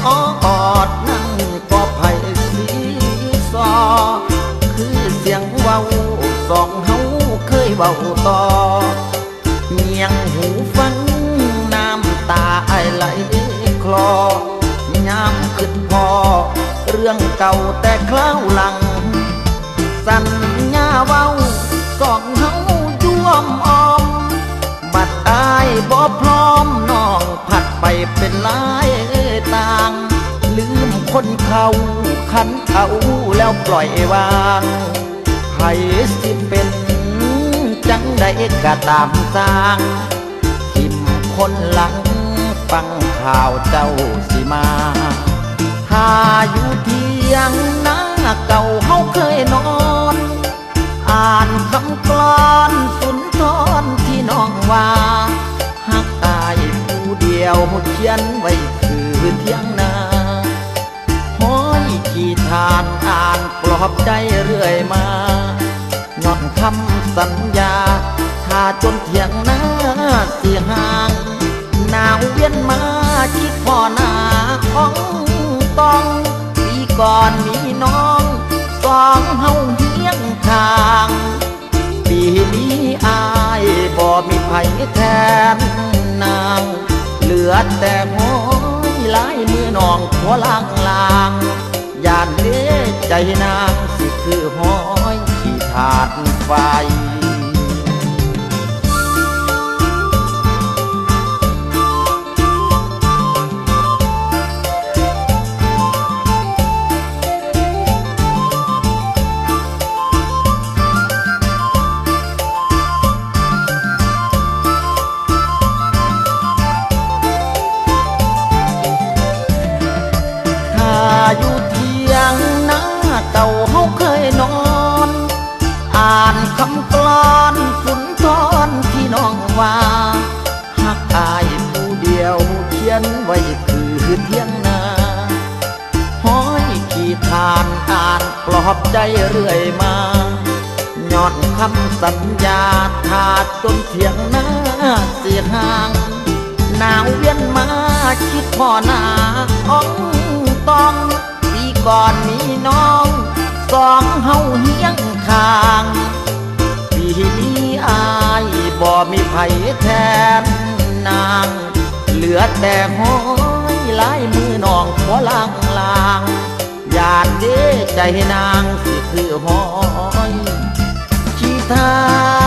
อ้อดนั่นก็ไผ่สีซอคือเสียงเว้าสองเฮาเคยเว้าต่อเมียงหูฟังน้ำตาไอไหลคลอยามขึ้นพอเรื่องเก่าแต่คราวหลังสัญญาเว้าสองเฮาย่วมอ้อมบัดอายบ่พร้อมน้องผัดไปเป็นลายต่างลืมคนเขาขันเอาแล้วปล่อยวางให้สิเป็นจังใดก็ตามสร้างทิมคนหลังฟังข่าวเจ้าสิมาถ้าอยู่เทียงหน้าเก่าเฮาเคยนอนอ่านคำกลอนสุนทรที่น้องว่าหักตายผู้เดียวเขียนไว้คือเทียงนาห้อยขี้ทานอ่านปลอบใจเรื่อยมาย้อนคำสัญญาถ้าจนเทียงหน้าสิห่างหนาวเวียนมาคิดพ่อหน้าของต้องปีก่อนมีน้องสองเฮาเฮียงทางปีนี้อายบ่มีไผแทนนางเหลือแต่ห้อยลายมือน้องหัวลางยานเด้ใจนางสิคือห้อยขี้ถาดไฟอยู่เทียงหน้าเก่าเฮาเคยนอนอ่านคำกลอนสุนทรที่น้องว่าหักอายผู้เดียวเขียนไว้คือเทียงนาห้อยขี้ทานอ่านปลอบใจเรื่อยมาย้อนคำสัญญาขาดจนเทียงหน้าเสียห่างหนาวเวียนมาคิดพ่อหน้าอ่องต้องปีก่อนมีน้องสองเฮาเฮียงข้างปีนี้อายบ่มีไผแทนนางเหลือแต่ห้อยลายมือน้องหัวลางยานเด้ใจนางสิคือห้อยขี้ทา